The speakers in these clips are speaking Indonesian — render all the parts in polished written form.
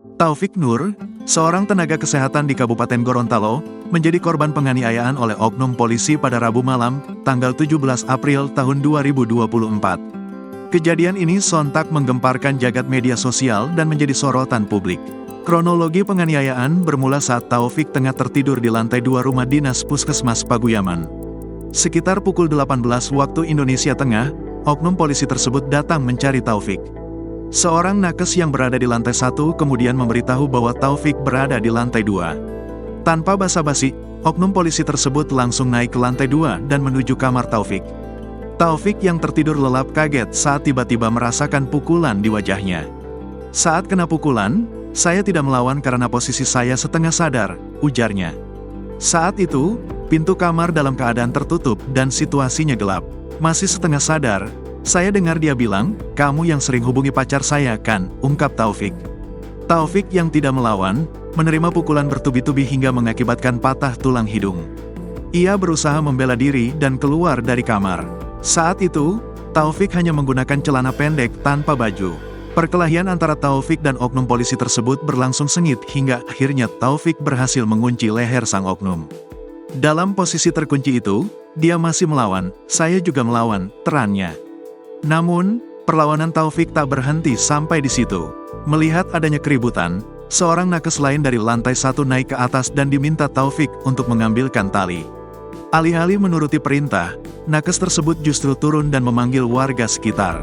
Taufik Nur, seorang tenaga kesehatan di Kabupaten Gorontalo, menjadi korban penganiayaan oleh oknum polisi pada Rabu malam, tanggal 17 April tahun 2024. Kejadian ini sontak menggemparkan jagat media sosial dan menjadi sorotan publik. Kronologi penganiayaan bermula saat Taufik tengah tertidur di lantai 2 rumah dinas Puskesmas Paguyaman. Sekitar pukul 18 waktu Indonesia Tengah, oknum polisi tersebut datang mencari Taufik. Seorang nakes yang berada di lantai 1 kemudian memberitahu bahwa Taufik berada di lantai 2. Tanpa basa-basi, oknum polisi tersebut langsung naik ke lantai 2 dan menuju kamar Taufik. Taufik yang tertidur lelap kaget saat tiba-tiba merasakan pukulan di wajahnya. Saat kena pukulan, "Saya tidak melawan karena posisi saya setengah sadar," ujarnya. Saat itu, pintu kamar dalam keadaan tertutup dan situasinya gelap. "Masih setengah sadar, saya dengar dia bilang, 'Kamu yang sering hubungi pacar saya kan?'" ungkap Taufik. Taufik yang tidak melawan, menerima pukulan bertubi-tubi hingga mengakibatkan patah tulang hidung. Ia berusaha membela diri dan keluar dari kamar. Saat itu, Taufik hanya menggunakan celana pendek tanpa baju. Perkelahian antara Taufik dan oknum polisi tersebut berlangsung sengit hingga akhirnya Taufik berhasil mengunci leher sang oknum. Dalam posisi terkunci itu, dia masih melawan, "Saya juga melawan," terannya. Namun, perlawanan Taufik tak berhenti sampai di situ. Melihat adanya keributan, seorang nakes lain dari lantai 1 naik ke atas dan diminta Taufik untuk mengambilkan tali. Alih-alih menuruti perintah, nakes tersebut justru turun dan memanggil warga sekitar.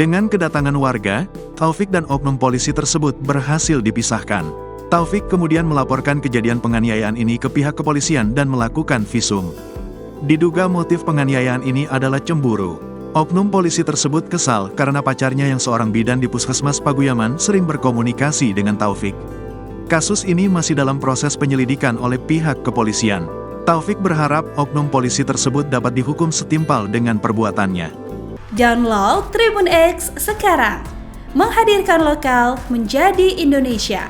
Dengan kedatangan warga, Taufik dan oknum polisi tersebut berhasil dipisahkan. Taufik kemudian melaporkan kejadian penganiayaan ini ke pihak kepolisian dan melakukan visum. Diduga motif penganiayaan ini adalah cemburu. Oknum polisi tersebut kesal karena pacarnya yang seorang bidan di Puskesmas Paguyaman sering berkomunikasi dengan Taufik. Kasus ini masih dalam proses penyelidikan oleh pihak kepolisian. Taufik berharap oknum polisi tersebut dapat dihukum setimpal dengan perbuatannya. Download Tribun X sekarang, menghadirkan lokal menjadi Indonesia.